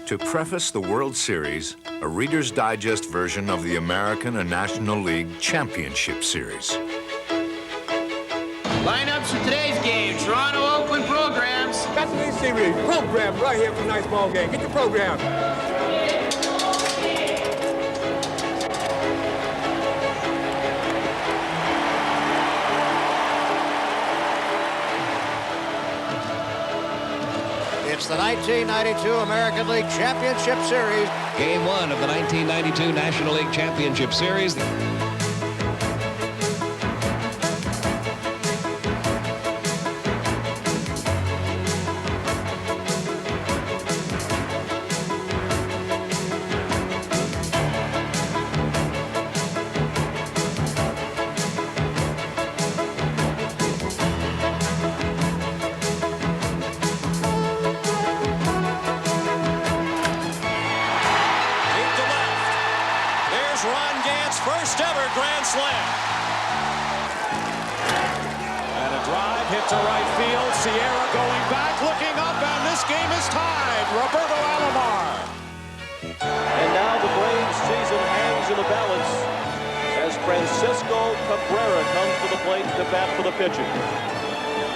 To preface the World Series, a Reader's Digest version of the American and National League Championship Series. Lineups for today's game. Toronto Oakland programs. That's the series. Program right here for tonight's ball game. Get the program. It's the 1992 American League Championship Series. Game 1 of the 1992 National League Championship Series. First ever grand slam. And a drive hit to right field. Sierra going back, looking up, and this game is tied. Roberto Alomar. And now the Braves season hangs in the balance as Francisco Cabrera comes to the plate to bat for the pitching.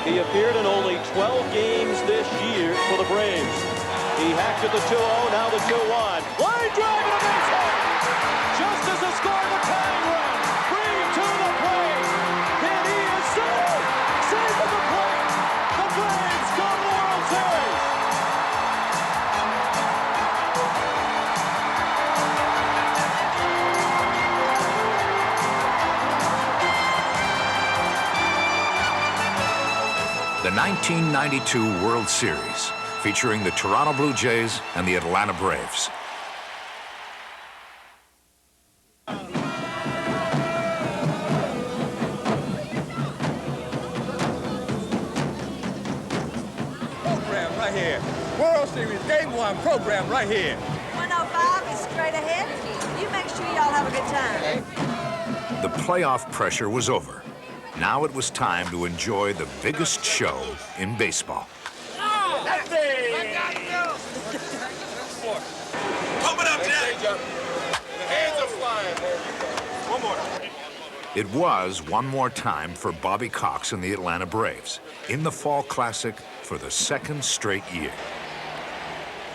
He appeared in only 12 games this year for the Braves. He hacked at the 2-0, now the 2-1. Line drive and a base hit. Just as the score, the tying run. Bree to the plate. And he is saved. Saved at the plate. The Braves go to the World Series. The 1992 World Series, featuring the Toronto Blue Jays and the Atlanta Braves. Program right here. World Series Game 1 program right here. 105 is straight ahead. You make sure y'all have a good time. The playoff pressure was over. Now it was time to enjoy the biggest show in baseball. That's it. Pump it up, Jack. Hands are flying. There you go. One more. It was one more time for Bobby Cox and the Atlanta Braves in the Fall Classic for the second straight year.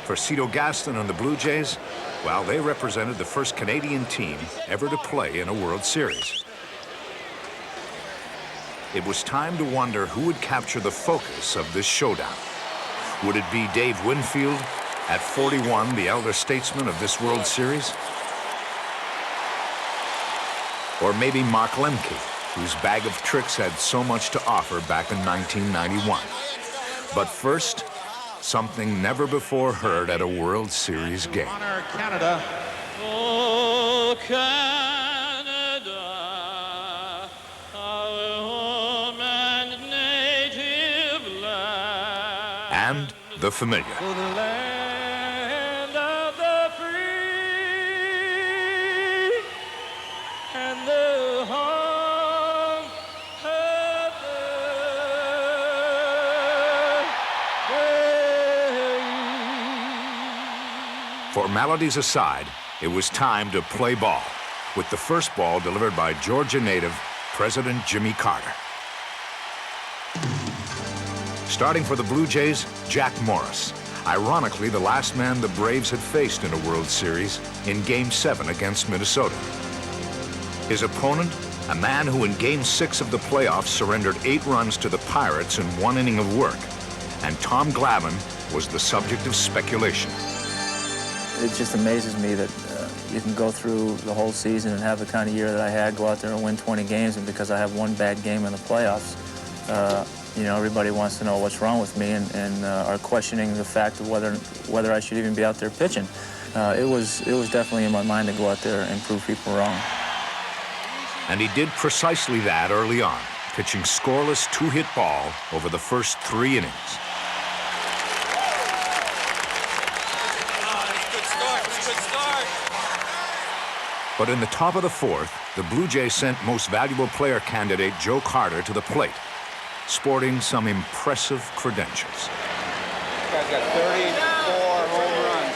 For Cito Gaston and the Blue Jays, well, they represented the first Canadian team ever to play in a World Series. It was time to wonder who would capture the focus of this showdown. Would it be Dave Winfield, at 41, the elder statesman of this World Series? Or maybe Mark Lemke, whose bag of tricks had so much to offer back in 1991. But first, something never before heard at a World Series game. Honor Canada. Oh, Canada, our home and native land. And the familiar. For the land of the free and the home of the brave. Formalities aside, it was time to play ball, with the first ball delivered by Georgia native President Jimmy Carter. Starting for the Blue Jays, Jack Morris. Ironically, the last man the Braves had faced in a World Series in Game 7 against Minnesota. His opponent, a man who in Game 6 of the playoffs surrendered 8 runs to the Pirates in 1 inning of work. And Tom Glavine was the subject of speculation. It just amazes me that you can go through the whole season and have the kind of year that I had, go out there and win 20 games, and because I have one bad game in the playoffs, you know, everybody wants to know what's wrong with me and are questioning the fact of whether I should even be out there pitching. It was definitely in my mind to go out there and prove people wrong. And he did precisely that early on, pitching scoreless 2-hit ball over the first 3 innings. But in the top of the 4th, the Blue Jays sent most valuable player candidate Joe Carter to the plate, sporting some impressive credentials. This guy's got 34 home runs.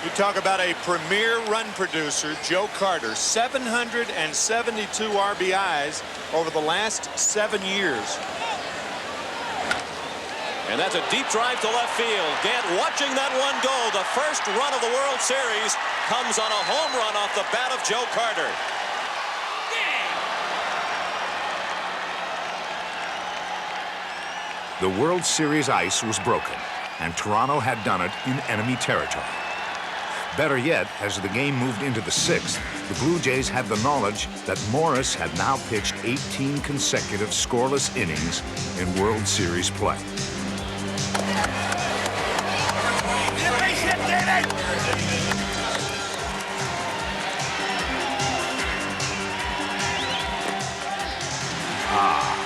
You talk about a premier run producer, Joe Carter, 772 RBIs over the last 7 years. And that's a deep drive to left field. Gant watching that one go. The first run of the World Series comes on a home run off the bat of Joe Carter. The World Series ice was broken, and Toronto had done it in enemy territory. Better yet, as the game moved into the sixth, the Blue Jays had the knowledge that Morris had now pitched 18 consecutive scoreless innings in World Series play.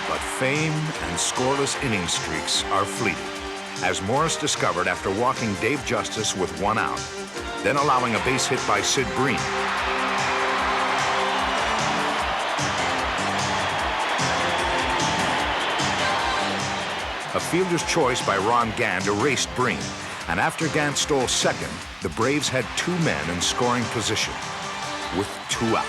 But fame and scoreless inning streaks are fleeting, as Morris discovered after walking Dave Justice with 1 out, then allowing a base hit by Sid Breen. A fielder's choice by Ron Gant erased Breen, and after Gant stole second, the Braves had 2 men in scoring position with 2 out.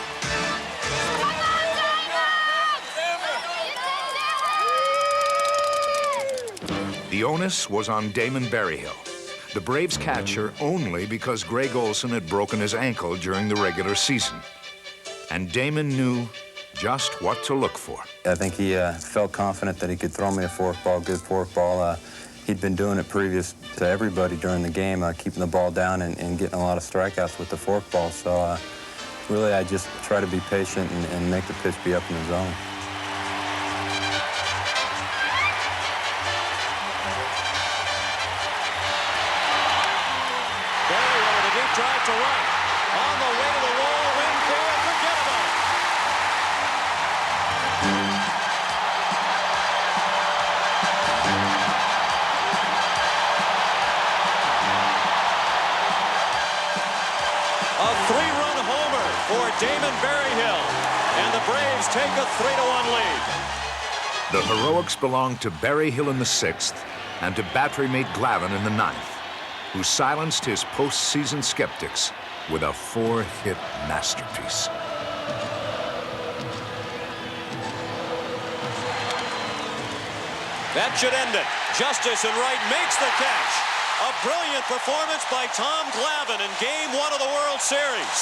The onus was on Damon Berryhill, the Braves catcher, only because Greg Olson had broken his ankle during the regular season. And Damon knew just what to look for. I think he felt confident that he could throw me a forkball, good forkball. He'd been doing it previous to everybody during the game, keeping the ball down and getting a lot of strikeouts with the forkball. So really, I just try to be patient and make the pitch be up in the zone. Drive to right. On the way to the wall, Winfield, forget about it. A 3-run homer for Damon Berryhill, and the Braves take a 3-1 lead. The heroics belonged to Berryhill in the 6th and to battery mate Glavine in the 9th, who silenced his postseason skeptics with a 4-hit masterpiece. That should end it. Justice and right makes the catch. A brilliant performance by Tom Glavine in Game 1 of the World Series.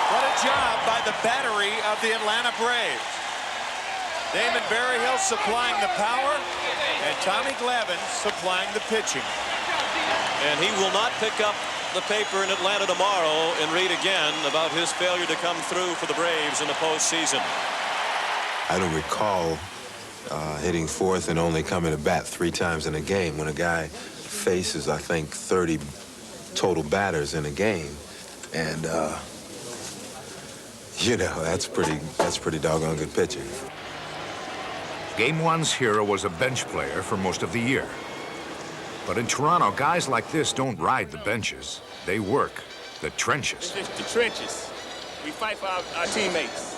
What a job by the battery of the Atlanta Braves. Damon Berryhill supplying the power, and Tommy Glavine supplying the pitching. And he will not pick up the paper in Atlanta tomorrow and read again about his failure to come through for the Braves in the postseason. I don't recall hitting fourth and only coming to bat 3 times in a game when a guy faces, I think, 30 total batters in a game. And, you know, that's pretty doggone good pitching. Game 1's hero was a bench player for most of the year. But in Toronto, guys like this don't ride the benches. They work the trenches. It's the trenches. We fight for our teammates.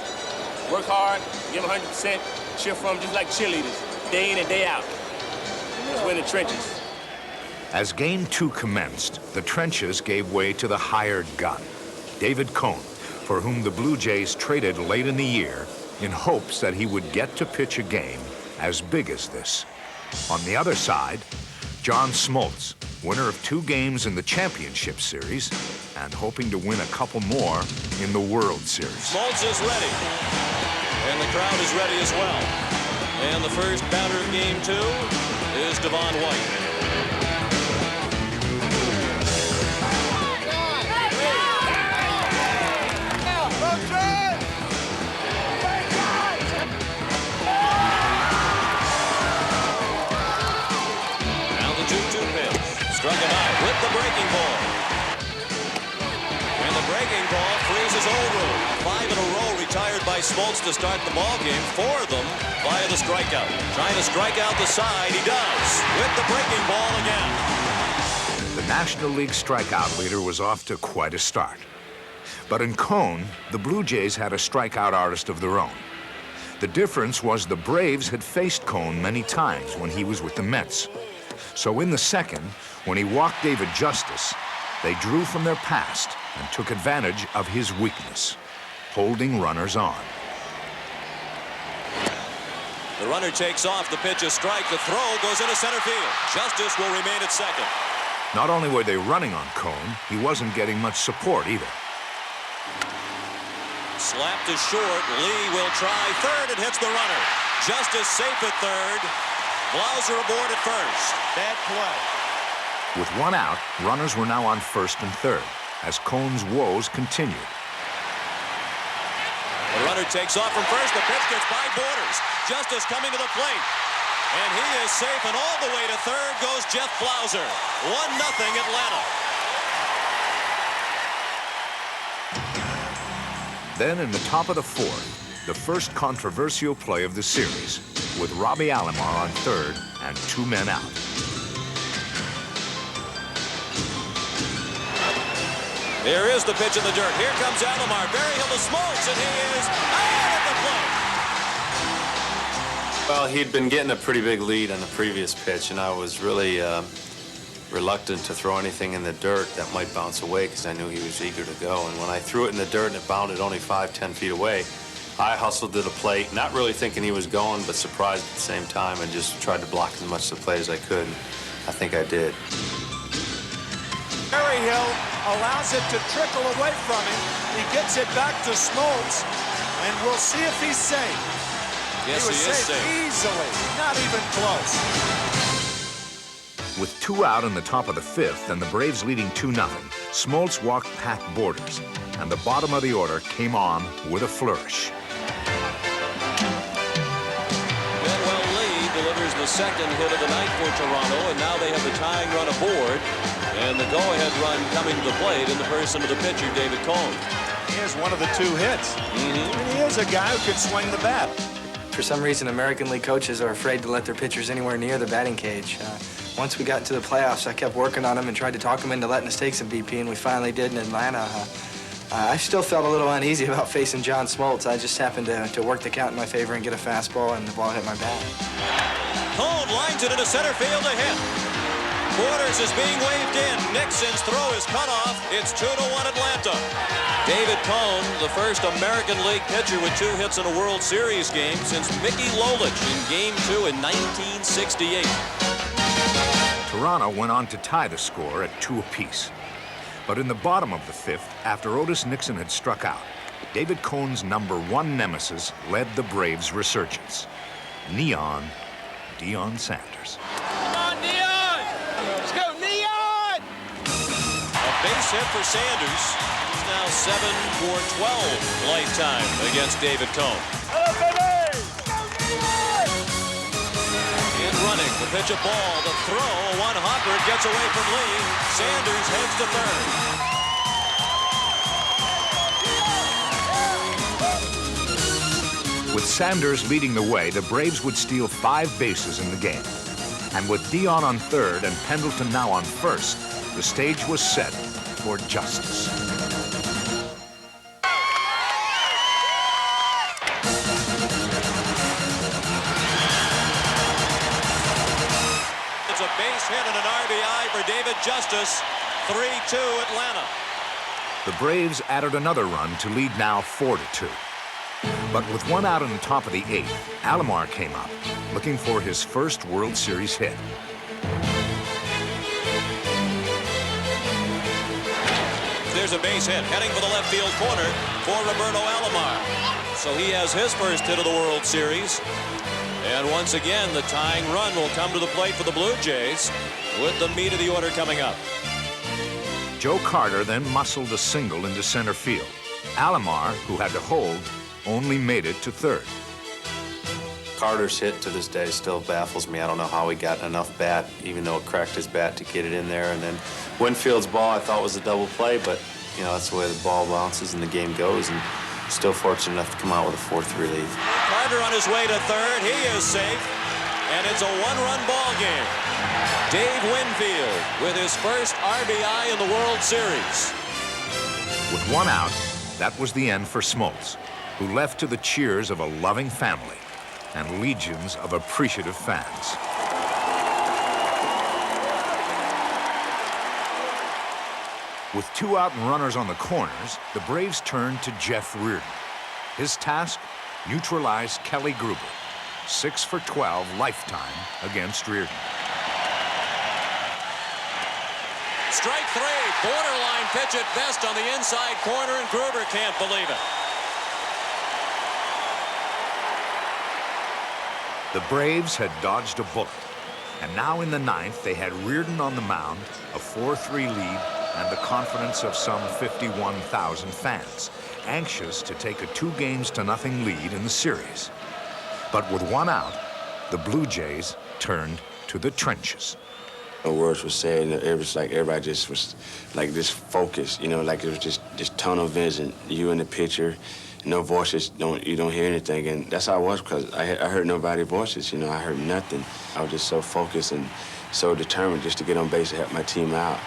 Work hard, give 100%, cheer for them just like cheerleaders, day in and day out. That's we're in the trenches. As Game 2 commenced, the trenches gave way to the hired gun, David Cone, for whom the Blue Jays traded late in the year in hopes that he would get to pitch a game as big as this. On the other side, John Smoltz, winner of 2 games in the championship series and hoping to win a couple more in the World Series. Smoltz is ready, and the crowd is ready as well. And the first batter of Game 2 is Devon White. Struck him out with the breaking ball. And the breaking ball freezes over. 5 in a row retired by Smoltz to start the ball game. 4 of them via the strikeout. Trying to strike out the side. He does with the breaking ball again. The National League strikeout leader was off to quite a start. But in Cone, the Blue Jays had a strikeout artist of their own. The difference was the Braves had faced Cone many times when he was with the Mets. So in the second, when he walked David Justice, they drew from their past and took advantage of his weakness, holding runners on. The runner takes off. The pitch is strike. The throw goes into center field. Justice will remain at second. Not only were they running on Cone, he wasn't getting much support either. Slapped to short. Lee will try third and hits the runner. Justice safe at third. Blauser aboard at first. Bad play. With one out, runners were now on first and third as Cone's woes continued. The runner takes off from first. The pitch gets by Borders. Justice coming to the plate. And he is safe, and all the way to third goes Jeff Blauser. 1-0 Atlanta. Then in the top of the fourth, the first controversial play of the series, with Robbie Alomar on third and 2 men out. Here is the pitch in the dirt. Here comes Alomar. Berryhill to Smoltz, and he is out at the plate. Well, he'd been getting a pretty big lead on the previous pitch, and I was really reluctant to throw anything in the dirt that might bounce away because I knew he was eager to go. And when I threw it in the dirt and it bounded only 5-10 feet away, I hustled to the plate, not really thinking he was going, but surprised at the same time, and just tried to block as much of the play as I could. And I think I did. Berryhill allows it to trickle away from him. He gets it back to Smoltz, and we'll see if he's safe. Yes, he was safe easily, not even close. With 2 out in the top of the fifth and the Braves leading 2-0, Smoltz walked Pat Borders, and the bottom of the order came on with a flourish. Bedwell Lee delivers the second hit of the night for Toronto, and now they have the tying run aboard, and the go-ahead run coming to the plate in the person of the pitcher, David Cone. He has one of the 2 hits. And he is a guy who can swing the bat. For some reason, American League coaches are afraid to let their pitchers anywhere near the batting cage. Once we got into the playoffs, I kept working on them and tried to talk them into letting us take some BP, and we finally did in Atlanta. I still felt a little uneasy about facing John Smoltz. I just happened to work the count in my favor and get a fastball, and the ball hit my bat. Cone lines it into center field to hit. Borders is being waved in. Nixon's throw is cut off. It's 2-1 Atlanta. David Cone, the first American League pitcher with 2 hits in a World Series game since Mickey Lolich in Game 2 in 1968. Toronto went on to tie the score at 2 apiece. But in the bottom of the fifth, after Otis Nixon had struck out, David Cone's #1 nemesis led the Braves' resurgence. Neon Deion Sanders. Come on, Neon! Let's go, Neon! A base hit for Sanders. He's now 7 for 12 lifetime against David Cone. In running, the pitch a ball, the throw, one hopper, it gets away from Lee. Sanders heads to third. With Sanders leading the way, the Braves would steal 5 bases in the game. And with Deion on third and Pendleton now on first, the stage was set for justice. It's a base hit and an RBI for David Justice. 3-2 Atlanta. The Braves added another run to lead now 4-2. But with 1 out in the top of the 8th, Alomar came up, looking for his first World Series hit. There's a base hit heading for the left field corner for Roberto Alomar. So he has his first hit of the World Series. And once again, the tying run will come to the plate for the Blue Jays with the meat of the order coming up. Joe Carter then muscled a single into center field. Alomar, who had to hold, only made it to third. Carter's hit to this day still baffles me. I don't know how he got enough bat, even though it cracked his bat, to get it in there. And then Winfield's ball I thought was a double play, but you know, that's the way the ball bounces and the game goes, and still fortunate enough to come out with a 4th relief. Carter on his way to third. He is safe, and it's a 1-run ball game. Dave Winfield with his first RBI in the World Series. With 1 out, that was the end for Smoltz, who left to the cheers of a loving family and legions of appreciative fans. With 2 out and runners on the corners, the Braves turned to Jeff Reardon. His task, neutralize Kelly Gruber. 6 for 12 lifetime against Reardon. Strike 3, borderline pitch at best on the inside corner, and Gruber can't believe it. The Braves had dodged a bullet, and now in the 9th, they had Reardon on the mound, a 4-3 lead, and the confidence of some 51,000 fans, anxious to take a 2-0 lead in the series. But with 1 out, the Blue Jays turned to the trenches. No words were said, and it was like everybody just was like just focused, you know, like it was just tunnel vision. You and the pitcher, no voices, you don't hear anything, and that's how I was because I heard nobody's voices, you know, I heard nothing. I was just so focused and so determined just to get on base and help my team out.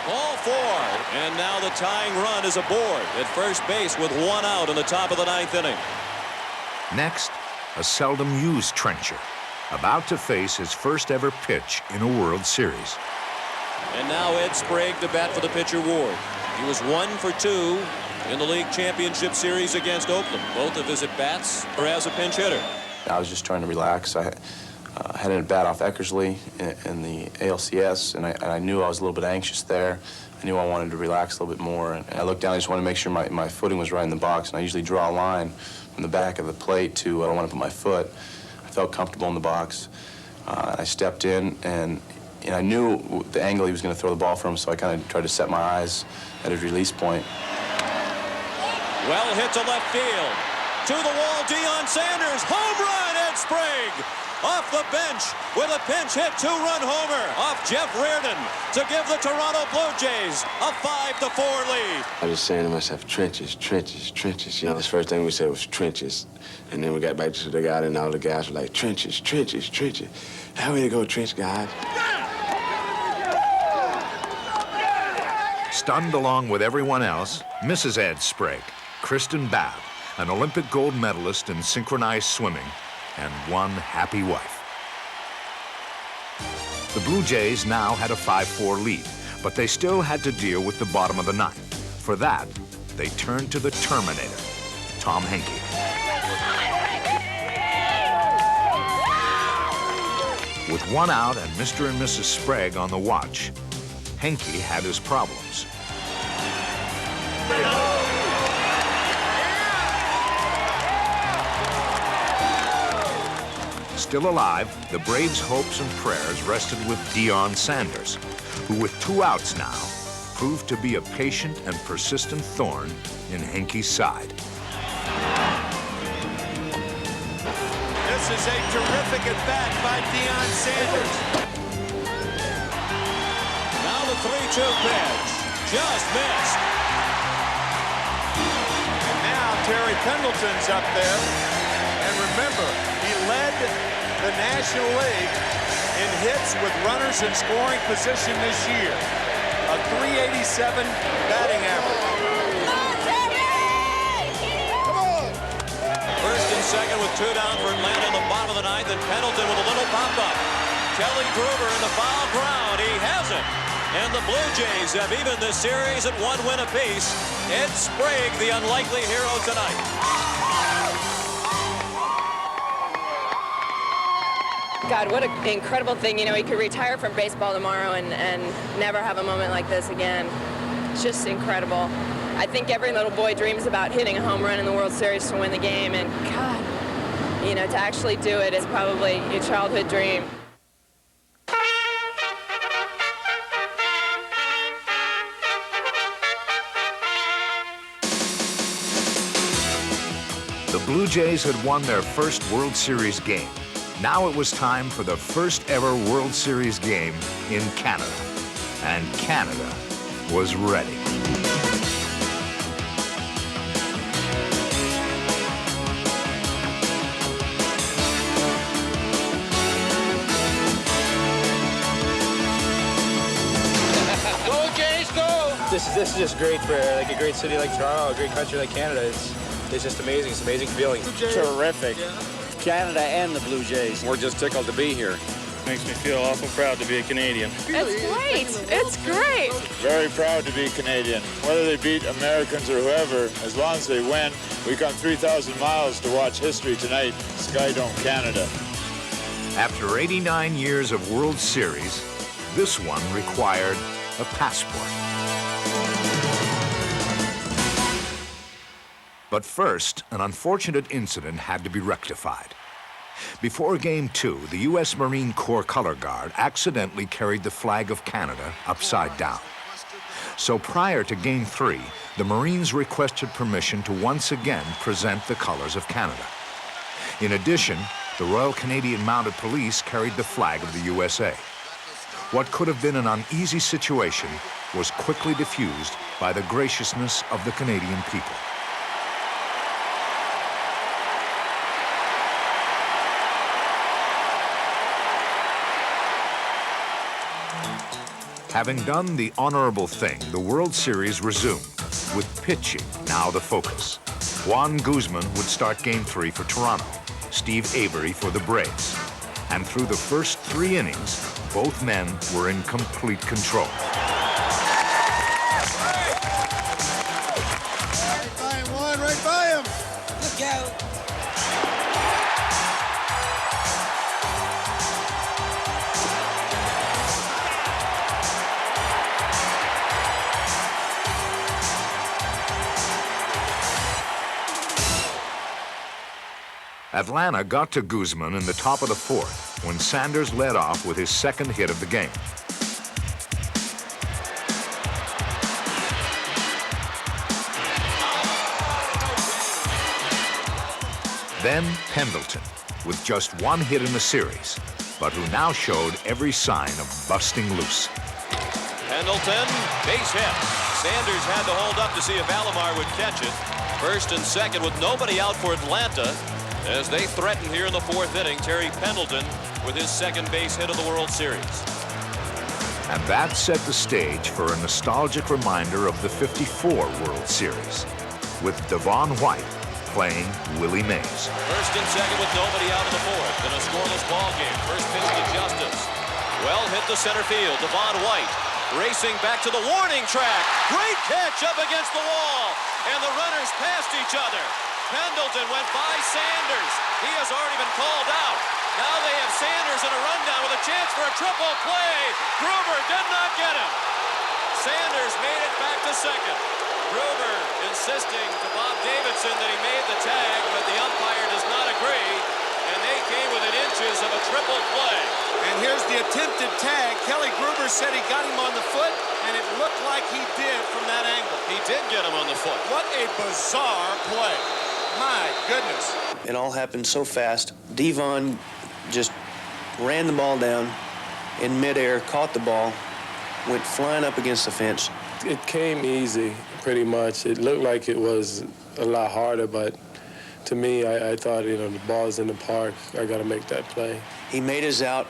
Ball 4, and now the tying run is aboard at first base with 1 out in the top of the 9th inning. Next, a seldom used trencher, about to face his first ever pitch in a World Series. And now Ed Sprague to bat for the pitcher Ward. He was 1 for 2 in the league championship series against Oakland. Both of his at-bats are as a pinch hitter. I was just trying to relax. I had an at-bat off Eckersley in the ALCS, and I knew I was a little bit anxious there. I knew I wanted to relax a little bit more, and I looked down, I just wanted to make sure my footing was right in the box, and I usually draw a line from the back of the plate to I don't want to put my foot. I felt comfortable in the box. I stepped in, and I knew the angle he was going to throw the ball from, so I kind of tried to set my eyes at his release point. Well hit to left field. To the wall, Deion Sanders. Home run, Ed Sprague. Off the bench with a pinch hit 2-run homer off Jeff Reardon to give the Toronto Blue Jays a 5-4 lead. I was saying to myself, trenches, trenches, trenches. You know, the first thing we said was trenches. And then we got back to the guy, and all the guys were like, trenches, trenches, trenches. How we go, trench guys? Stunned along with everyone else, Mrs. Ed Sprague, Kristen Babb, an Olympic gold medalist in synchronized swimming, and one happy wife. The Blue Jays now had a 5-4 lead, but they still had to deal with the bottom of the 9th. For that, they turned to the Terminator, Tom Henke. With 1 out and Mr. and Mrs. Sprague on the watch, Henke had his problems. Still alive, the Braves' hopes and prayers rested with Deion Sanders, who with 2 outs now, proved to be a patient and persistent thorn in Henke's side. This is a terrific at-bat by Deion Sanders. Now the 3-2 pitch. Just missed. And now Terry Pendleton's up there. And remember, he led the National League in hits with runners in scoring position this year. A .387 batting average. First and second with 2 down for Atlanta in the bottom of the 9th, and Pendleton with a little pop-up. Kelly Gruber in the foul ground. He has it. And the Blue Jays have evened this series at 1 win apiece. Ed Sprague, the unlikely hero tonight. God, what an incredible thing. You know, he could retire from baseball tomorrow and never have a moment like this again. It's just incredible. I think every little boy dreams about hitting a home run in the World Series to win the game, and God, you know, to actually do it is probably your childhood dream. The Blue Jays had won their first World Series game. Now it was time for the first ever World Series game in Canada. And Canada was ready. Go Jays, go! This is just great for like a great city like Toronto, a great country like Canada. It's just amazing. It's an amazing feeling. Terrific. Canada and the Blue Jays. We're just tickled to be here. Makes me feel awful proud to be a Canadian. It's great. It's great. Very proud to be Canadian. Whether they beat Americans or whoever, as long as they win, we come 3,000 miles to watch history tonight. Skydome, Canada. After 89 years of World Series, this one required a passport. But first, an unfortunate incident had to be rectified. Before Game 2, the U.S. Marine Corps color guard accidentally carried the flag of Canada upside down. So prior to Game 3, the Marines requested permission to once again present the colors of Canada. In addition, the Royal Canadian Mounted Police carried the flag of the USA. What could have been an uneasy situation was quickly diffused by the graciousness of the Canadian people. Having done the honorable thing, the World Series resumed, with pitching now the focus. Juan Guzman would start Game 3 for Toronto, Steve Avery for the Braves. And through the first 3 innings, both men were in complete control. Right by him, Juan, right by him. Look out. Atlanta got to Guzman in the top of the 4th when Sanders led off with his second hit of the game. Then Pendleton, with just 1 hit in the series, but who now showed every sign of busting loose. Pendleton, base hit. Sanders had to hold up to see if Alomar would catch it. First and second with nobody out for Atlanta. As they threaten here in the 4th inning, Terry Pendleton with his second base hit of the World Series. And that set the stage for a nostalgic reminder of the '54 World Series, with Devon White playing Willie Mays. First and second with nobody out in the 4th in a scoreless ball game. First pitch to Justice. Well hit to center field. Devon White racing back to the warning track. Great catch up against the wall. And the runners passed each other. Pendleton went by Sanders. He has already been called out. Now they have Sanders in a rundown with a chance for a triple play. Gruber did not get him. Sanders made it back to second. Gruber insisting to Bob Davidson that he made the tag, but the umpire does not agree. And they came within inches of a triple play. And here's the attempted tag. Kelly Gruber said he got him on the foot, and it looked like he did from that angle. He did get him on the foot. What a bizarre play. My goodness. It all happened so fast. Devon just ran the ball down in midair, caught the ball, went flying up against the fence. It came easy, pretty much. It looked like it was a lot harder, but to me, I thought, you know, the ball's in the park. I got to make that play. He made his out,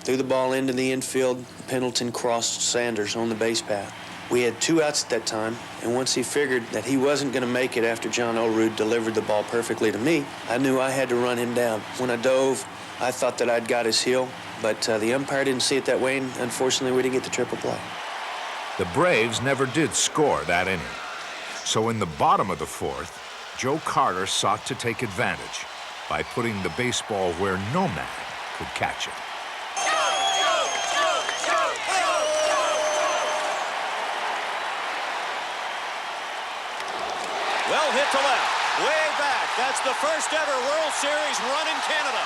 threw the ball into the infield. Pendleton crossed Sanders on the base path. We had 2 outs at that time, and once he figured that he wasn't going to make it after John Olerud delivered the ball perfectly to me, I knew I had to run him down. When I dove, I thought that I'd got his heel, but the umpire didn't see it that way, and unfortunately, we didn't get the triple play. The Braves never did score that inning. So in the bottom of the 4th, Joe Carter sought to take advantage by putting the baseball where no man could catch it. Well hit to left, way back. That's the first ever World Series run in Canada.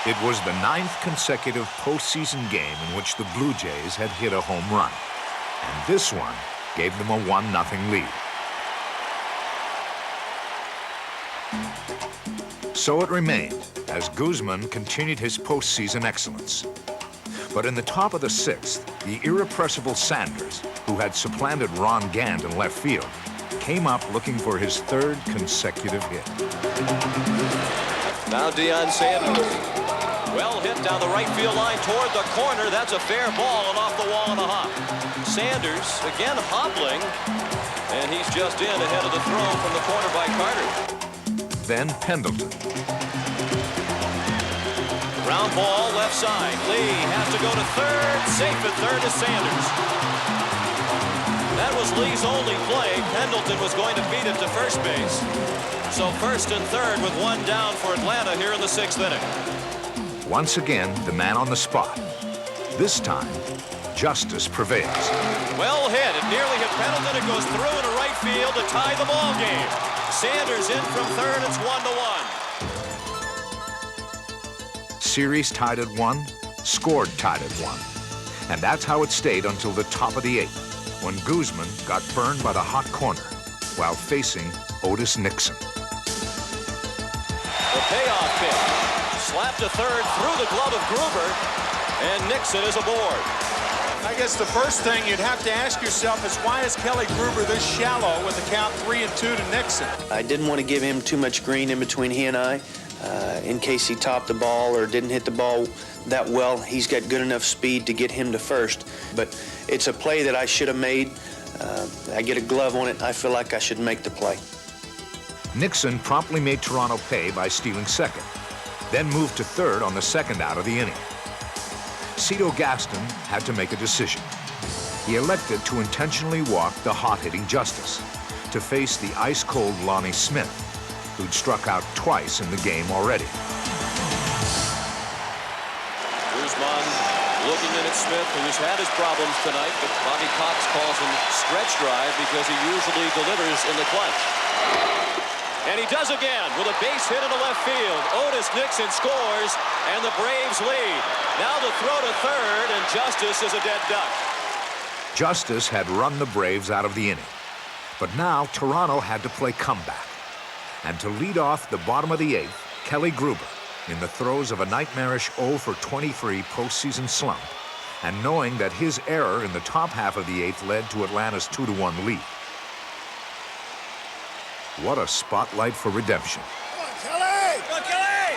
It was the 9th consecutive postseason game in which the Blue Jays had hit a home run. And this one gave them a 1-0 lead. So it remained as Guzman continued his postseason excellence. But in the top of the 6th, the irrepressible Sanders, who had supplanted Ron Gant in left field, came up looking for his 3rd consecutive hit. Now Deion Sanders. Well hit down the right field line toward the corner. That's a fair ball and off the wall and a hop. Sanders again hobbling, and he's just in ahead of the throw from the corner by Carter. then Pendleton. Ground ball left side. Lee has to go to third. Safe at third is Sanders. That was Lee's only play. Pendleton was going to beat it to first base. So first and third with one down for Atlanta here in the 6th inning. Once again, the man on the spot. This time, justice prevails. Well hit. It nearly hit Pendleton. It goes through into right field to tie the ball game. Sanders in from third. It's 1-1. Series tied at 1, scored tied at 1. And that's how it stayed until the top of the 8th, when Guzman got burned by the hot corner while facing Otis Nixon. The payoff pitch. Slapped to third through the glove of Gruber, and Nixon is aboard. I guess the first thing you'd have to ask yourself is why is Kelly Gruber this shallow with the count 3-2 to Nixon? I didn't want to give him too much green in between he and I. In case he topped the ball or didn't hit the ball that well. He's got good enough speed to get him to first. But it's a play that I should have made. I get a glove on it. I feel like I should make the play. Nixon promptly made Toronto pay by stealing second, then moved to third on the second out of the inning. Cito Gaston had to make a decision. He elected to intentionally walk the hot-hitting Justice to face the ice-cold Lonnie Smith, who'd struck out twice in the game already. Guzman looking in at Smith, who's had his problems tonight, but Bobby Cox calls him stretch drive because he usually delivers in the clutch. And he does again with a base hit into left field. Otis Nixon scores, and the Braves lead. Now the throw to third, and Justice is a dead duck. Justice had run the Braves out of the inning, but now Toronto had to play comeback. And to lead off the bottom of the 8th, Kelly Gruber, in the throes of a nightmarish 0-for-23 postseason slump, and knowing that his error in the top half of the 8th led to Atlanta's 2-1 lead. What a spotlight for redemption. Come on, Kelly! Come on, Kelly!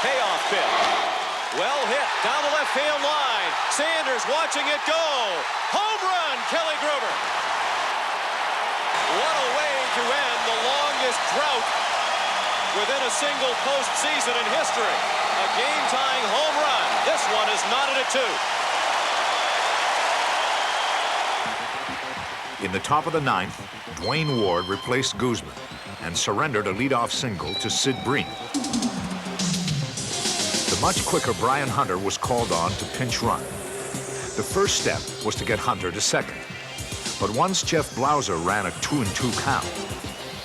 Payoff pitch. Well hit down the left field line. Sanders watching it go. Home run, Kelly Gruber. What a way to end the longest drought within a single postseason in history. A game-tying home run. This one is knotted at 2. In the top of the 9th, Dwayne Ward replaced Guzman and surrendered a leadoff single to Sid Bream. The much quicker Brian Hunter was called on to pinch run. The first step was to get Hunter to second. But once Jeff Blauser ran a 2-2 count,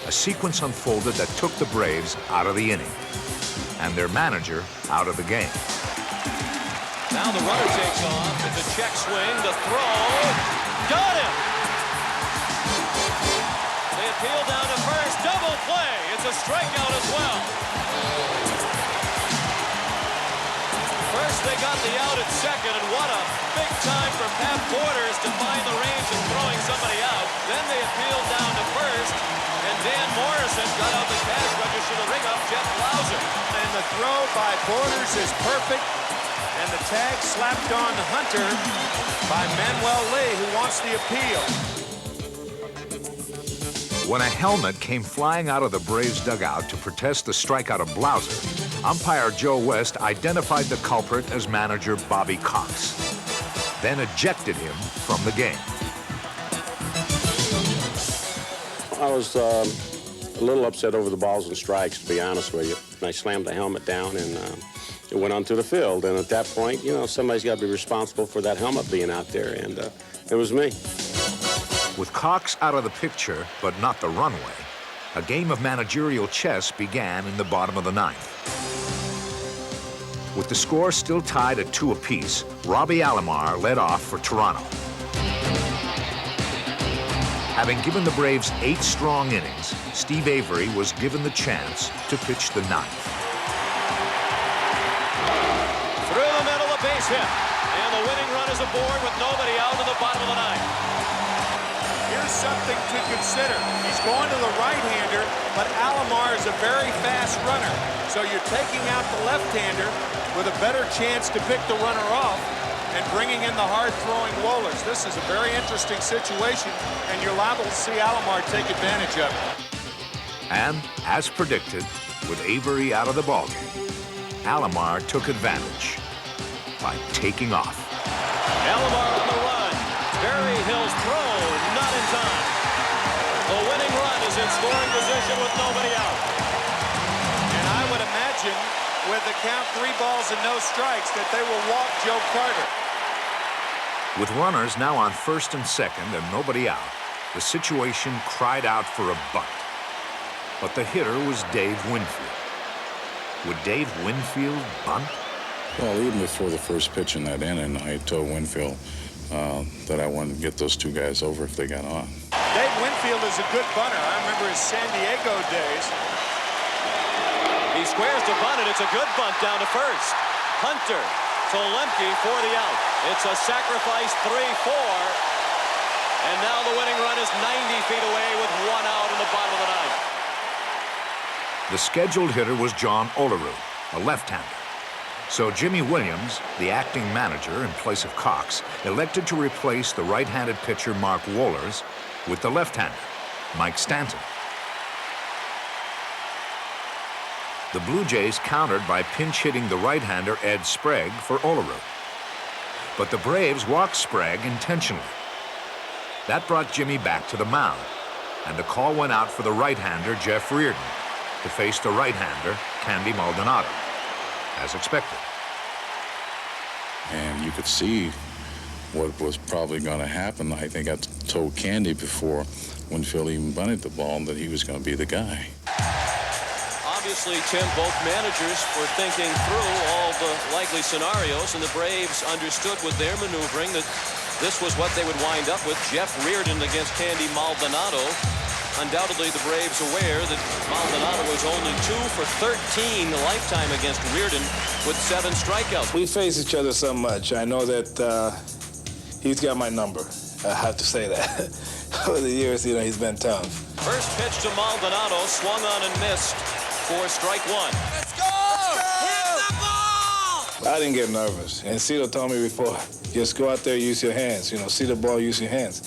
a sequence unfolded that took the Braves out of the inning and their manager out of the game. Now the runner takes off. It's a check swing. The throw. Got him! They appeal down to first. Double play. It's a strikeout as well. First they got the out at second, and what a big time for Pat Borders to find the range of throwing somebody out. Then they appealed down to first, and Dan Morrison got out the cash register to ring up Jeff Blauser. And the throw by Borders is perfect, and the tag slapped on Hunter by Manuel Lee, who wants the appeal. When a helmet came flying out of the Braves dugout to protest the strikeout of Blauser, umpire Joe West identified the culprit as manager Bobby Cox, then ejected him from the game. I was a little upset over the balls and strikes, to be honest with you. I slammed the helmet down, and it went onto the field. And at that point, you know, somebody's got to be responsible for that helmet being out there, and it was me. With Cox out of the picture, but not the runway, a game of managerial chess began in the bottom of the 9th. With the score still tied at 2 apiece, Robbie Alomar led off for Toronto. Having given the Braves 8 strong innings, Steve Avery was given the chance to pitch the 9th. Through the middle, a base hit. And the winning run is aboard with nobody out in the bottom of the 9th. Here's something to consider. He's going to the right-hander, but Alomar is a very fast runner. So you're taking out the left-hander with a better chance to pick the runner off and bringing in the hard-throwing Wohlers. This is a very interesting situation, and you're liable to see Alomar take advantage of it. And, as predicted, with Avery out of the ballgame, Alomar took advantage by taking off. Alomar on the run. Berryhill's throw, not in time. The winning run is in scoring position with nobody out. And I would imagine, with the count 3 balls and no strikes, that they will walk Joe Carter. With runners now on first and second and nobody out, the situation cried out for a bunt. But the hitter was Dave Winfield. Would Dave Winfield bunt? Well, even before the first pitch in that inning, I told Winfield that I wanted to get those 2 guys over if they got on. Dave Winfield is a good bunter. I remember his San Diego days. He squares to bunt it. It's a good bunt down to first. Hunter to Lemke for the out. It's a sacrifice 3-4. And now the winning run is 90 feet away with 1 out in the bottom of the ninth. The scheduled hitter was John Olerud, a left-hander. So Jimmy Williams, the acting manager in place of Cox, elected to replace the right-handed pitcher Mark Wohlers with the left-hander, Mike Stanton. The Blue Jays countered by pinch-hitting the right-hander Ed Sprague for Olerud. But the Braves walked Sprague intentionally. That brought Jimmy back to the mound, and the call went out for the right-hander Jeff Reardon to face the right-hander Candy Maldonado, as expected. And you could see what was probably going to happen. I think I told Candy before Winfield even bunted the ball that he was going to be the guy. Obviously, Tim, both managers were thinking through all the likely scenarios, and the Braves understood with their maneuvering that this was what they would wind up with. Jeff Reardon against Candy Maldonado. Undoubtedly, the Braves aware that Maldonado was only 2 for 13 lifetime against Reardon with 7 strikeouts. We face each other so much. I know that he's got my number. I have to say that. Over the years, you know, he's been tough. First pitch to Maldonado, swung on and missed for strike 1. Let's go! Hit the ball! I didn't get nervous. And Cito told me before, just go out there, use your hands. You know, see the ball, use your hands.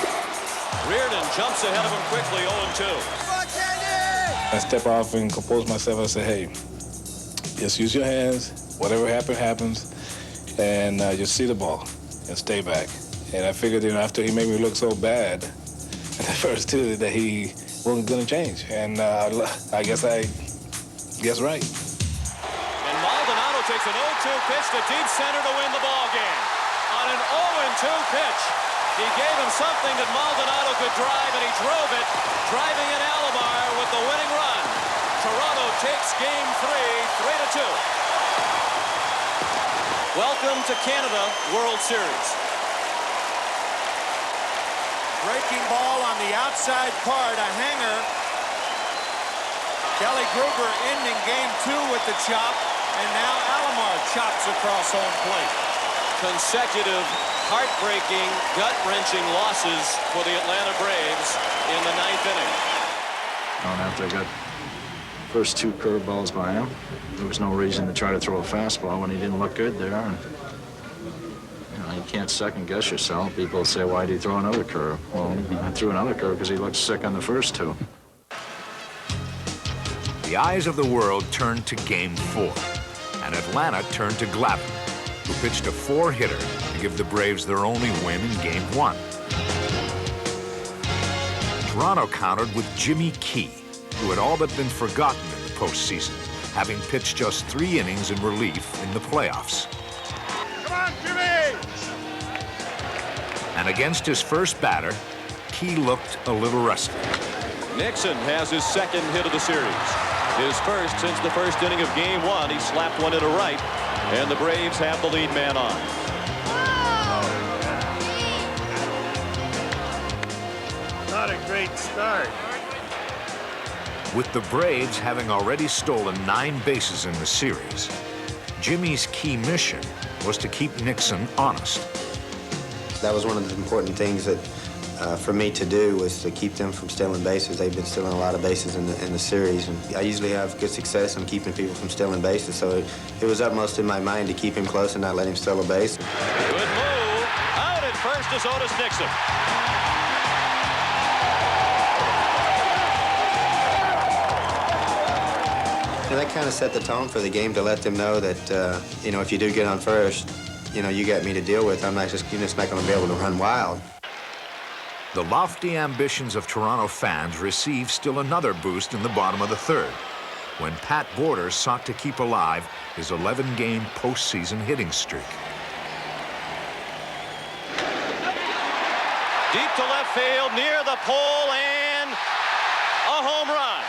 Reardon jumps ahead of him quickly, 0-2. I step off and compose myself. I say, hey, just use your hands. Whatever happens, happens. And just see the ball and stay back. And I figured, you know, after he made me look so bad in the first 2, that he wasn't going to change. And I guess I guess right. And Maldonado takes an 0-2 pitch to deep center to win the ball game. On an 0-2 pitch, he gave him something that Maldonado could drive, and he drove it, driving in Alomar with the winning run. Toronto takes Game 3, 3-2. Welcome to Canada World Series. Breaking ball on the outside part, a hanger. Kelly Gruber ending Game 2 with the chop, and now Alomar chops across home plate. Consecutive heartbreaking, gut-wrenching losses for the Atlanta Braves in the 9th inning. After I got first 2 curveballs by him, there was no reason to try to throw a fastball when he didn't look good there. And, you know, you can't second-guess yourself. People say, why did he throw another curve? Well, I threw another curve because he looked sick on the first 2. The eyes of the world turned to Game 4, and Atlanta turned to Glavine, who pitched a 4-hitter to give the Braves their only win in Game 1. Toronto countered with Jimmy Key, who had all but been forgotten in the postseason, having pitched just 3 innings in relief in the playoffs. Come on, Jimmy! And against his first batter, Key looked a little rusty. Nixon has his 2nd hit of the series. His first since the first inning of Game 1. He slapped one into right, and the Braves have the lead man on. Not a great start. With the Braves having already stolen 9 bases in the series, Jimmy's key mission was to keep Nixon honest. That was one of the important things that for me to do, was to keep them from stealing bases. They've been stealing a lot of bases in the series, and I usually have good success in keeping people from stealing bases, so it was utmost in my mind to keep him close and not let him steal a base. Good move. Out at first is Otis Nixon. And that kind of set the tone for the game to let them know that, you know, if you do get on first, you know, you got me to deal with. You're just not going to be able to run wild. The lofty ambitions of Toronto fans received still another boost in the bottom of the third, when Pat Borders sought to keep alive his 11-game postseason hitting streak. Deep to left field, near the pole, and a home run.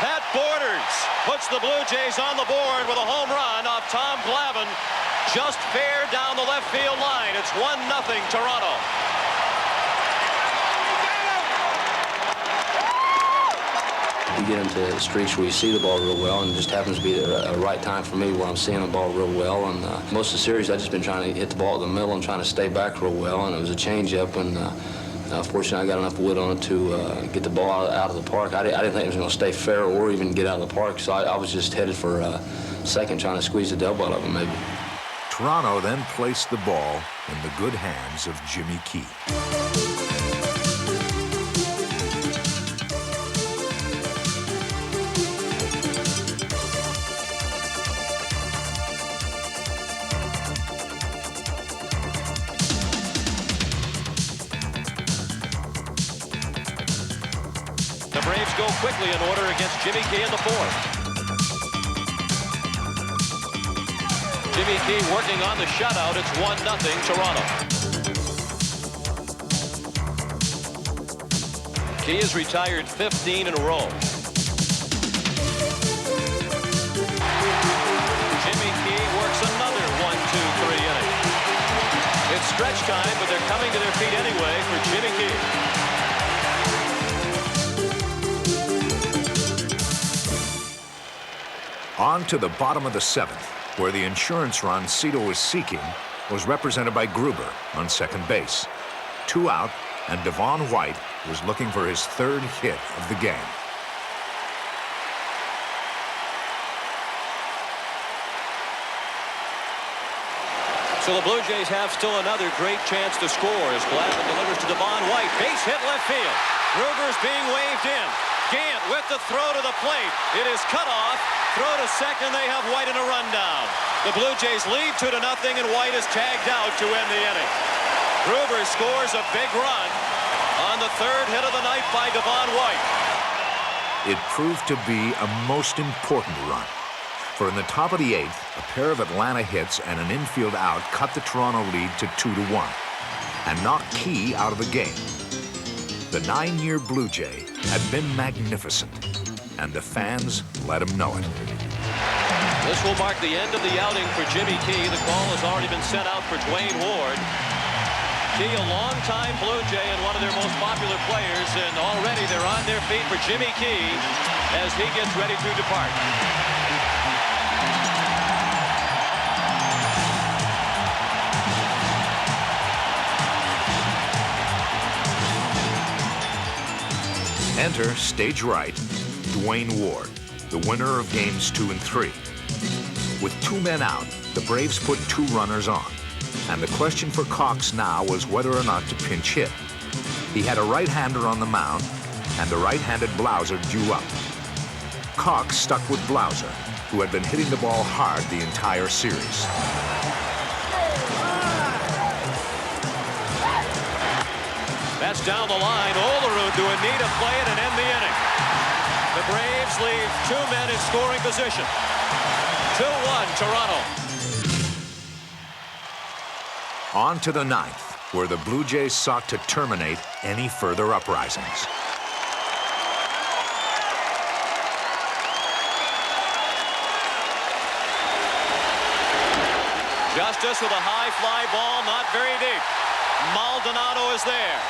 Pat Borders puts the Blue Jays on the board with a home run off Tom Glavine, just fair down the left field line. It's 1-0 Toronto. You get into streaks where you see the ball real well, and it just happens to be a right time for me where I'm seeing the ball real well. And most of the series, I've just been trying to hit the ball at the middle and trying to stay back real well. And it was a changeup, and fortunately, I got enough wood on it to get the ball out of the park. I didn't think it was going to stay fair or even get out of the park, so I was just headed for second, trying to squeeze the double out of it, maybe. Toronto then placed the ball in the good hands of Jimmy Key. The Braves go quickly in order against Jimmy Key in the fourth. Jimmy Key working on the shutout. It's 1-0 Toronto. Key has retired 15 in a row. Jimmy Key works another 1-2-3 inning. It's stretch time, but they're coming to their feet anyway for Jimmy Key. On to the bottom of the seventh, where the insurance run Cito was seeking was represented by Gruber on second base. 2 out, and Devon White was looking for his third hit of the game. So the Blue Jays have still another great chance to score as Glavine delivers to Devon White. Base hit left field. Gruber's being waved in. Gant with the throw to the plate. It is cut off. Throw to second. They have White in a rundown. The Blue Jays lead 2-0, and White is tagged out to end the inning. Gruber scores a big run on the third hit of the night by Devon White. It proved to be a most important run. For in the top of the eighth, a pair of Atlanta hits and an infield out cut the Toronto lead to 2-1 and knocked Key out of the game. The 9-year Blue Jay had been magnificent, and the fans let him know it. This will mark the end of the outing for Jimmy Key. The call has already been sent out for Dwayne Ward. Key, a longtime Blue Jay and one of their most popular players, and already they're on their feet for Jimmy Key as he gets ready to depart. Enter, stage right, Dwayne Ward, the winner of games 2 and 3. With 2 men out, the Braves put 2 runners on, and the question for Cox now was whether or not to pinch hit. He had a right-hander on the mound, and the right-handed Blauser due up. Cox stuck with Blauser, who had been hitting the ball hard the entire series. That's down the line. Olerud to Anita play it and end the inning. The Braves leave 2 men in scoring position. 2-1 Toronto. On to the 9th, where the Blue Jays sought to terminate any further uprisings. Justice with a high fly ball, not very deep. Maldonado is there.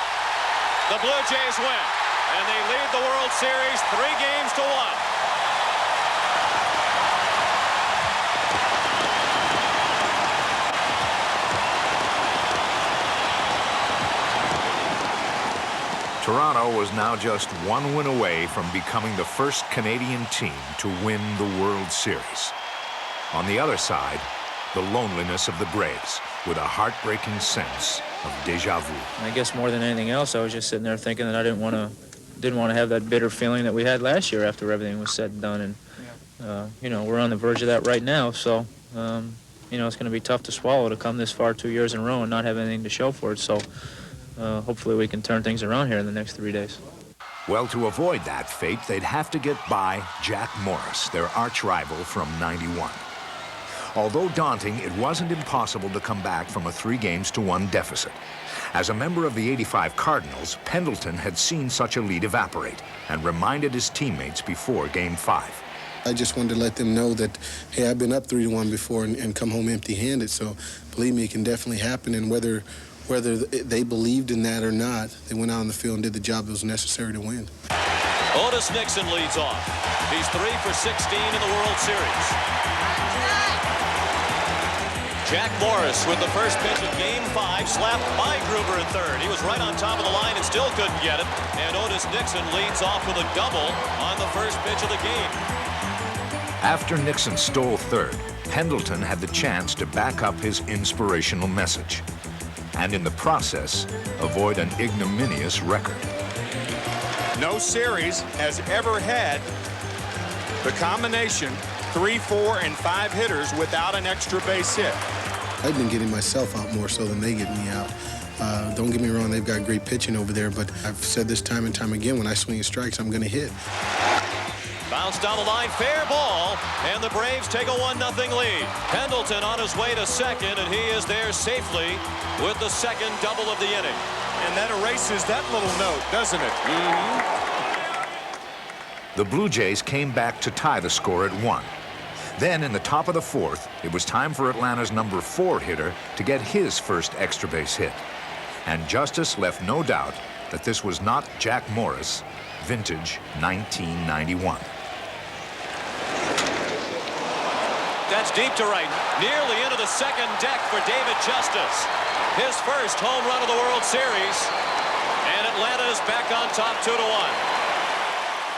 The Blue Jays win, and they lead the World Series 3-1. Toronto was now just 1 win away from becoming the first Canadian team to win the World Series. On the other side, the loneliness of the Braves, with a heartbreaking sense of déjà vu. I guess more than anything else, I was just sitting there thinking that I didn't want to have that bitter feeling that we had last year after everything was said and done. And You know, we're on the verge of that right now, so, you know, it's going to be tough to swallow to come this far 2 years in a row and not have anything to show for it. So hopefully we can turn things around here in the next 3 days. Well, to avoid that fate, they'd have to get by Jack Morris, their arch rival from '91. Although daunting, it wasn't impossible to come back from a 3-1 deficit. As a member of the '85 Cardinals, Pendleton had seen such a lead evaporate and reminded his teammates before Game 5. I just wanted to let them know that, hey, I've been up 3-1 before and come home empty-handed, so believe me, it can definitely happen, and whether they believed in that or not, they went out on the field and did the job that was necessary to win. Otis Nixon leads off. He's 3 for 16 in the World Series. Jack Morris with the first pitch of Game 5, slapped by Gruber at third. He was right on top of the line and still couldn't get it. And Otis Nixon leads off with a double on the first pitch of the game. After Nixon stole third, Pendleton had the chance to back up his inspirational message, and in the process, avoid an ignominious record. No series has ever had the combination 3, 4, and 5 hitters without an extra base hit. I've been getting myself out more so than they get me out. Don't get me wrong, they've got great pitching over there, but I've said this time and time again, when I swing at strikes, I'm going to hit. Bounced down the line, fair ball, and the Braves take a 1-0 lead. Pendleton on his way to second, and he is there safely with the second double of the inning. And that erases that little note, doesn't it? The Blue Jays came back to tie the score at 1. Then, in the top of the 4th, it was time for Atlanta's number 4 hitter to get his first extra base hit. And Justice left no doubt that this was not Jack Morris, vintage 1991. That's deep to right, nearly into the second deck for David Justice. His first home run of the World Series, and Atlanta is back on top 2-1.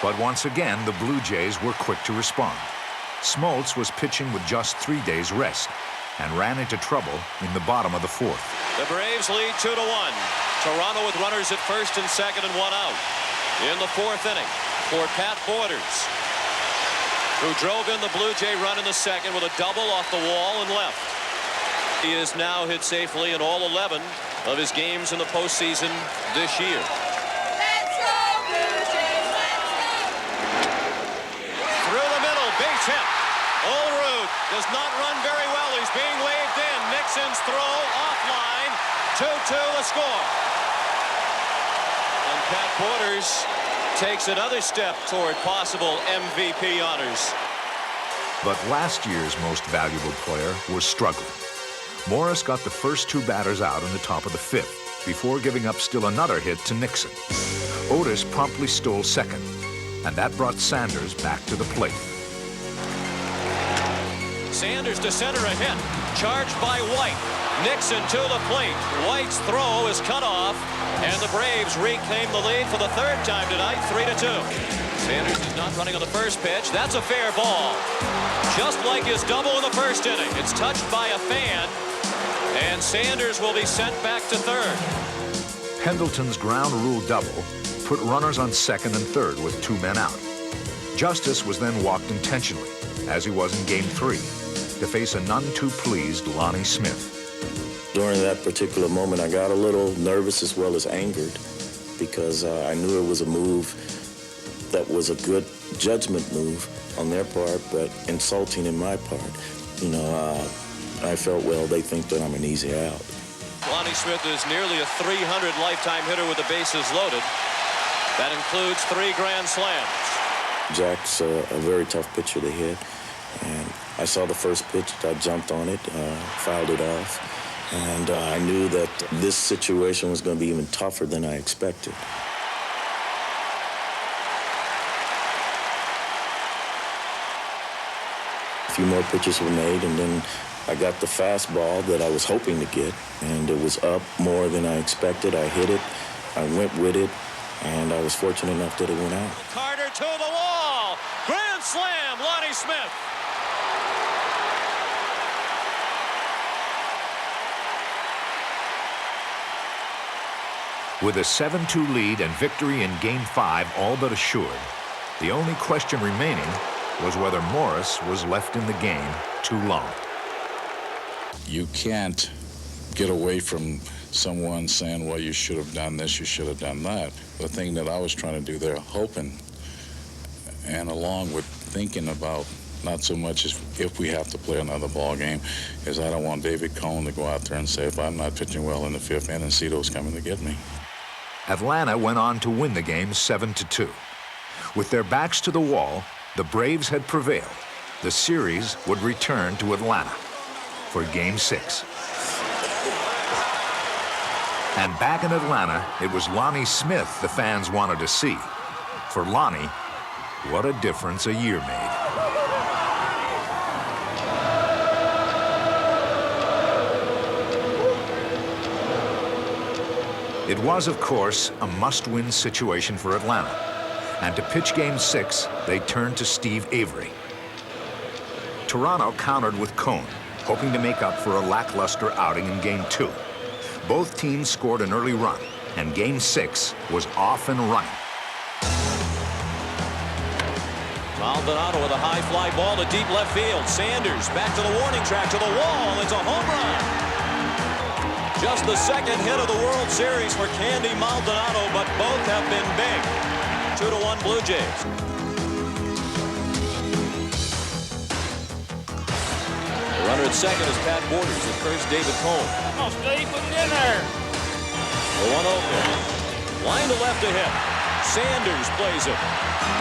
But once again, the Blue Jays were quick to respond. Smoltz was pitching with just 3 days rest and ran into trouble in the bottom of the 4th. The Braves lead 2-1. Toronto with runners at first and second and 1 out. In the 4th inning for Pat Borders, who drove in the Blue Jay run in the second with a double off the wall and left. He is now hit safely in all 11 of his games in the postseason this year. Let's go, Blue Jays, let's go! Through the middle, base hit. Olerud does not run very well. He's being waved in. Nixon's throw offline. 2-2 the score. And Pat Borders takes another step toward possible MVP honors. But last year's most valuable player was struggling. Morris got the first 2 batters out in the top of the 5th before giving up still another hit to Nixon. Otis promptly stole second, and that brought Sanders back to the plate. Sanders to center a hit, charged by White. Nixon to the plate. White's throw is cut off, and the Braves reclaim the lead for the 3rd time tonight, 3-2. Sanders is not running on the first pitch. That's a fair ball. Just like his double in the 1st inning. It's touched by a fan, and Sanders will be sent back to 3rd. Pendleton's ground rule double put runners on 2nd and 3rd with 2 men out. Justice was then walked intentionally, as he was in Game 3, to face a none too pleased Lonnie Smith. During that particular moment, I got a little nervous as well as angered because I knew it was a move that was a good judgment move on their part, but insulting in my part. You know, I felt, well, they think that I'm an easy out. Lonnie Smith is nearly a 300 lifetime hitter with the bases loaded. That includes 3 grand slams. Jack's a very tough pitcher to hit, and I saw the first pitch. I jumped on it, fouled it off, and I knew that this situation was going to be even tougher than I expected. A few more pitches were made, and then I got the fastball that I was hoping to get, and it was up more than I expected. I hit it, I went with it, and I was fortunate enough that it went out. Carter to the wall. Grand slam, Lonnie Smith. With a 7-2 lead and victory in Game 5 all but assured, the only question remaining was whether Morris was left in the game too long. You can't get away from someone saying, well, you should have done this, you should have done that. The thing that I was trying to do there, hoping, and along with thinking about not so much as if we have to play another ball game, is I don't want David Cone to go out there and say, if I'm not pitching well in the fifth inning, Cito's coming to get me. Atlanta went on to win the game 7-2. With their backs to the wall, the Braves had prevailed. The series would return to Atlanta for Game 6. And back in Atlanta, it was Lonnie Smith the fans wanted to see. For Lonnie, what a difference a year made. It was, of course, a must-win situation for Atlanta. And to pitch Game 6, they turned to Steve Avery. Toronto countered with Cone, hoping to make up for a lackluster outing in Game 2. Both teams scored an early run, and Game 6 was off and running. Maldonado with a high fly ball to deep left field. Sanders back to the warning track, to the wall. It's a home run. Just the second hit of the World Series for Candy Maldonado, but both have been big. 2-1 Blue Jays. The runner at second is Pat Borders. At first, David Cone. Oh, Steve, put it in there. The 1-0. Line to left to hit. Sanders plays it.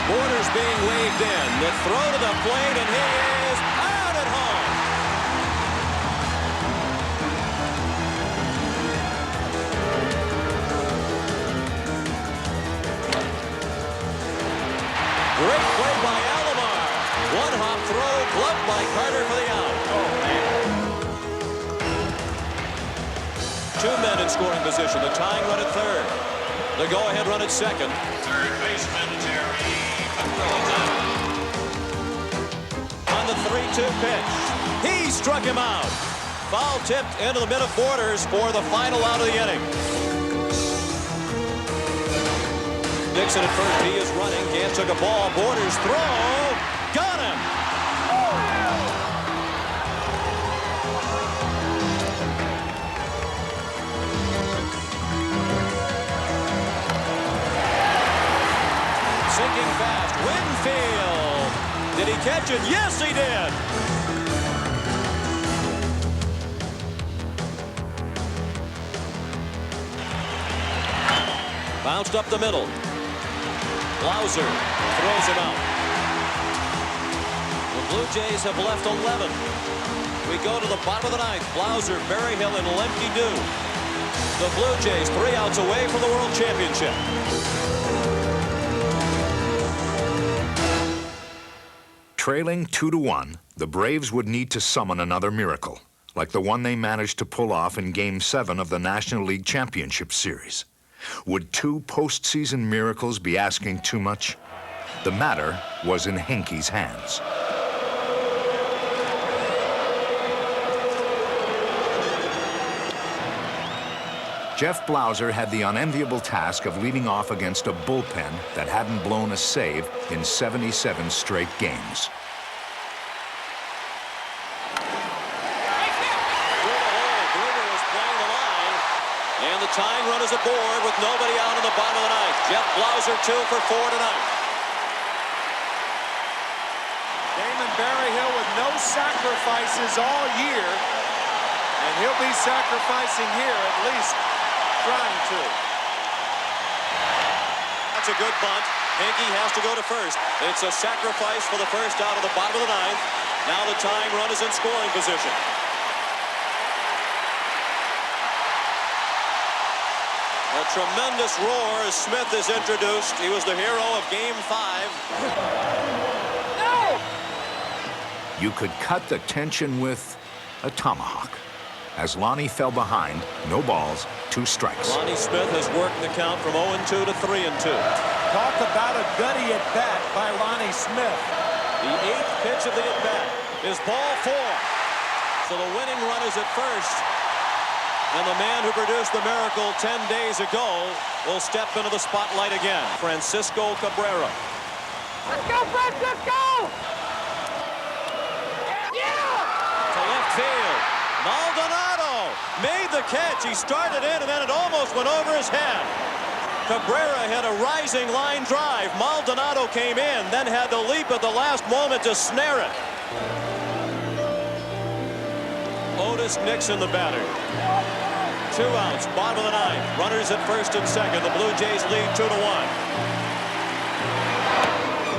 Borders being waved in. The throw to the plate, and he is out at home. Great play by Alomar. One-hop throw, gloved by Carter for the out. Oh, man. Two men in scoring position. The tying run at third. The go-ahead run at second. Third baseman Terry on the 3-2 pitch. He struck him out. Foul tipped into the mid of Borders for the final out of the inning. Dixon at first. He is running. Gant took a ball. Borders throw. Got him. Sinking fast. Winfield. Did he catch it? Yes, he did. Bounced up the middle. Blauser throws him out. The Blue Jays have left 11. We go to the bottom of the ninth. Blauser, Berryhill, and Lemke do. The Blue Jays 3 outs away from the World Championship. Trailing 2-1, the Braves would need to summon another miracle, like the one they managed to pull off in Game 7 of the National League Championship Series. Would 2 postseason miracles be asking too much? The matter was in Henke's hands. Jeff Blauser had the unenviable task of leading off against a bullpen that hadn't blown a save in 77 straight games. Tying run is aboard with nobody out in the bottom of the ninth. Jeff Blauser 2 for 4 tonight. Damon Berryhill with no sacrifices all year, and he'll be sacrificing here, at least trying to. That's a good bunt. Henke has to go to first. It's a sacrifice for the first out of the bottom of the ninth. Now the tying run is in scoring position. A tremendous roar as Smith is introduced. He was the hero of Game 5. No! You could cut the tension with a tomahawk. As Lonnie fell behind, no balls, 2 strikes. Lonnie Smith has worked the count from 0-2 to 3-2. Talk about a gutty at-bat by Lonnie Smith. The 8th pitch of the at-bat is ball 4. So the winning run is at first. And the man who produced the miracle 10 days ago will step into the spotlight again. Francisco Cabrera. Let's go, Francisco! Maldonado made the catch. He started in, and then it almost went over his head. Cabrera hit a rising line drive. Maldonado came in, then had to leap at the last moment to snare it. Otis Nixon, the batter. 2 outs, bottom of the ninth. Runners at first and second. The Blue Jays lead 2-1.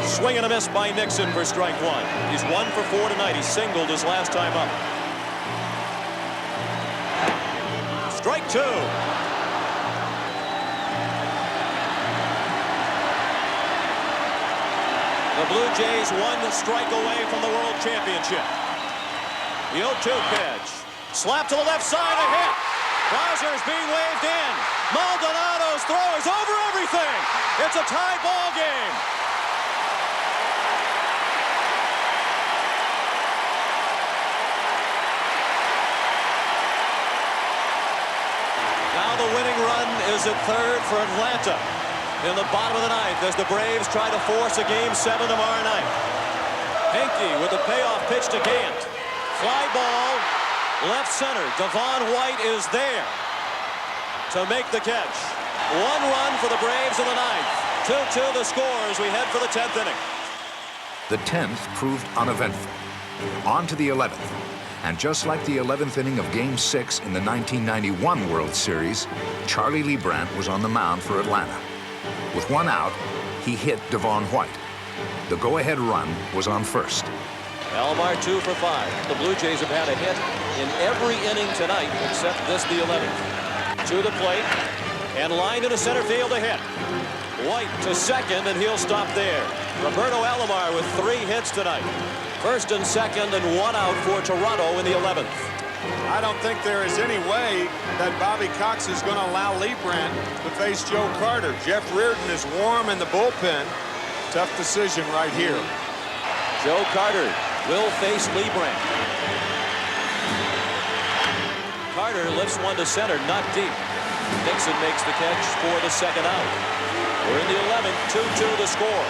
Swing and a miss by Nixon for strike one. He's 1 for 4 tonight. He singled his last time up. Strike two. The Blue Jays 1 strike away from the World Championship. The 0-2 pitch. Slap to the left side, a hit. Bowser's being waved in. Maldonado's throw is over everything. It's a tie ball game. Now the winning run is at third for Atlanta in the bottom of the ninth as the Braves try to force a Game 7 tomorrow night. Henke with the payoff pitch to Gant. Fly ball, left center. Devon White is there to make the catch. 1 run for the Braves in the ninth. 2-2 the score as we head for the 10th inning. The 10th proved uneventful. On to the 11th. And just like the 11th inning of Game 6 in the 1991 World Series, Charlie Lee Brandt was on the mound for Atlanta. With 1 out, he hit Devon White. The go-ahead run was on first. Alomar 2 for 5. The Blue Jays have had a hit in every inning tonight except this, the 11th. To the plate and lined into center field to hit. White to second, and he'll stop there. Roberto Alomar with 3 hits tonight. First and second and 1 out for Toronto in the 11th. I don't think there is any way that Bobby Cox is going to allow Lee Brandt to face Joe Carter. Jeff Reardon is warm in the bullpen. Tough decision right here. Joe Carter will face Lee Brandt. Carter lifts one to center, not deep. Nixon makes the catch for the second out. We're in the 11th, 2-2 the score.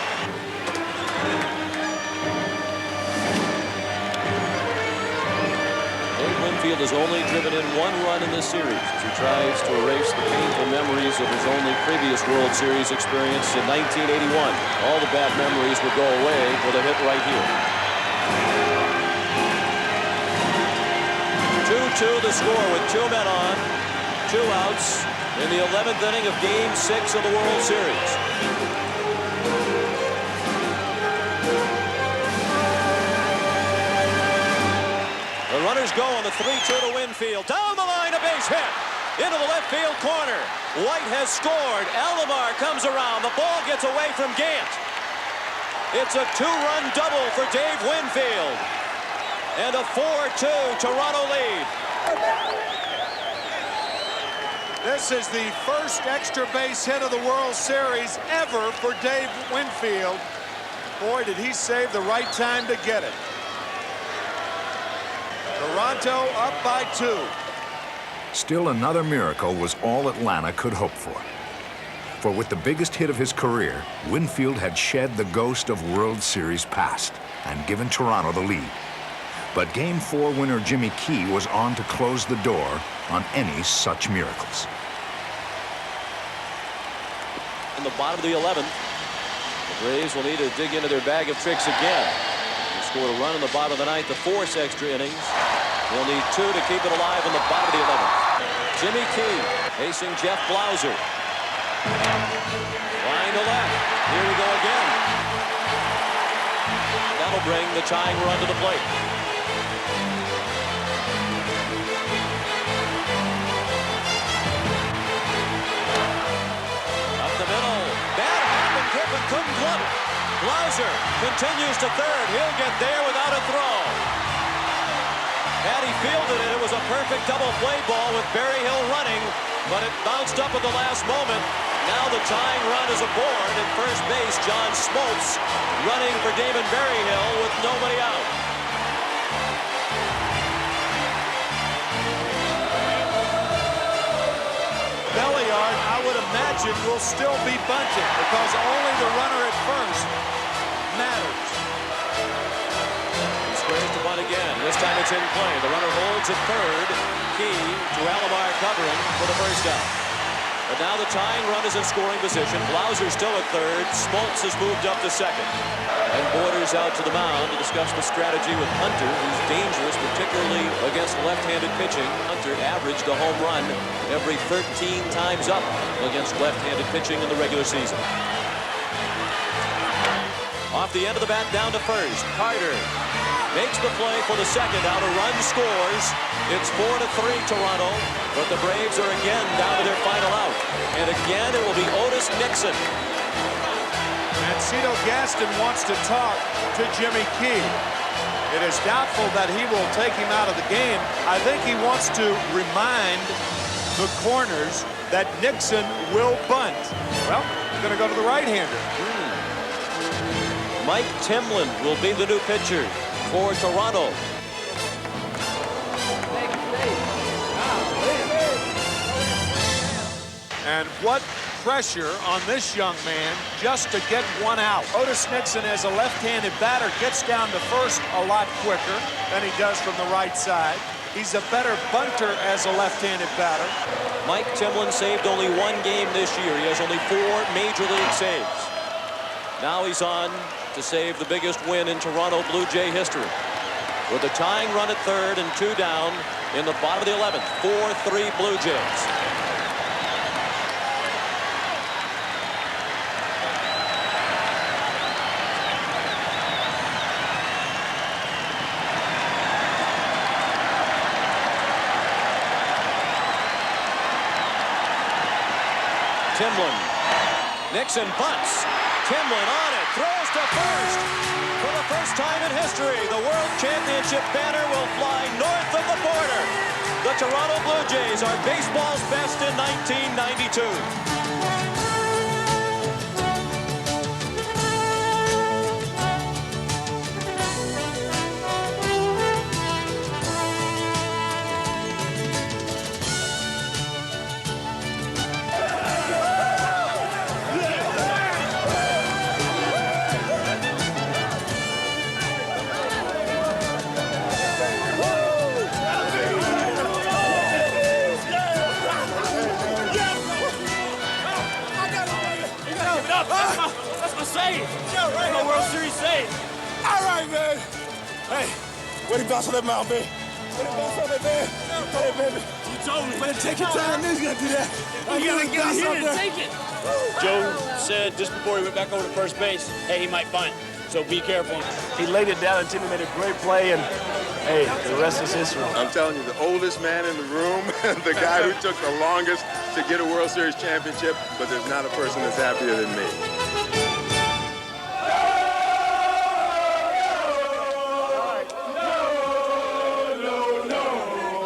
Dave Winfield has only driven in 1 run in this series as he tries to erase the painful memories of his only previous World Series experience in 1981. All the bad memories would go away with a hit right here. 2-2 the score with 2 men on, 2 outs in the 11th inning of Game 6 of the World Series. The runners go on the 3-2 to Winfield. Down the line, a base hit. Into the left field corner. White has scored. Alomar comes around. The ball gets away from Gant. It's a 2-run double for Dave Winfield. And a 4-2 Toronto lead. This is the first extra base hit of the World Series ever for Dave Winfield. Boy, did he save the right time to get it. Toronto up by 2. Still another miracle was all Atlanta could hope for. For with the biggest hit of his career, Winfield had shed the ghost of World Series past and given Toronto the lead. But Game 4 winner Jimmy Key was on to close the door on any such miracles. In the bottom of the 11th, the Braves will need to dig into their bag of tricks again. They scored a run in the bottom of the 9th to force extra innings. They'll need 2 to keep it alive in the bottom of the 11th. Jimmy Key facing Jeff Blauser. Line to left. Here we go again. That'll bring the tying run to the plate. Couldn't glove it. Blauser continues to third. He'll get there without a throw. Had he fielded it, it was a perfect double play ball with Berryhill running, but it bounced up at the last moment. Now the tying run is aboard at first base. John Smoltz running for Damon Berryhill with nobody out. Belliard, I would imagine, will still be bunting because only the runner at first matters. He squares to bunt again. This time it's in play. The runner holds at third. Key to Alomar covering for the first out. But now the tying run is in scoring position. Blauser's still at third. Smoltz has moved up to second. And Borders out to the mound to discuss the strategy with Hunter, who's dangerous, particularly against left-handed pitching. Hunter averaged a home run every 13 times up against left-handed pitching in the regular season. Off the end of the bat down to first. Carter makes the play for the second out. A run scores. It's 4-3 Toronto, but the Braves are again down to their final out. And again, it will be Otis Nixon. And Cito Gaston wants to talk to Jimmy Key. It is doubtful that he will take him out of the game. I think he wants to remind the corners that Nixon will bunt. Well, he's going to go to the right-hander. Mike Timlin will be the new pitcher for Toronto. And what pressure on this young man just to get one out. Otis Nixon, as a left-handed batter, gets down to first a lot quicker than he does from the right side. He's a better bunter as a left-handed batter. Mike Timlin saved only one game this year. He has only 4 major league saves. Now he's on to save the biggest win in Toronto Blue Jay history. With a tying run at third and 2 down in the bottom of the 11th. 4-3 Blue Jays. Timlin. Nixon bunts. Timlin on it. Throws to first. For the first time in history, the World Championship banner will fly north of the border. The Toronto Blue Jays are baseball's best in 1992. World Series save. All right, man. Hey, where the bounce on that mound, man? Where the bounce on that, man? Hey, baby. You told me. Better take your time. He's gonna do that. You gotta get hit and take it. Joe said just before he went back over to first base, hey, he might bunt. So be careful. He laid it down until he made a great play, and hey, the rest is history. I'm telling you, the oldest man in the room, the guy who took the longest to get a World Series championship, but there's not a person that's happier than me.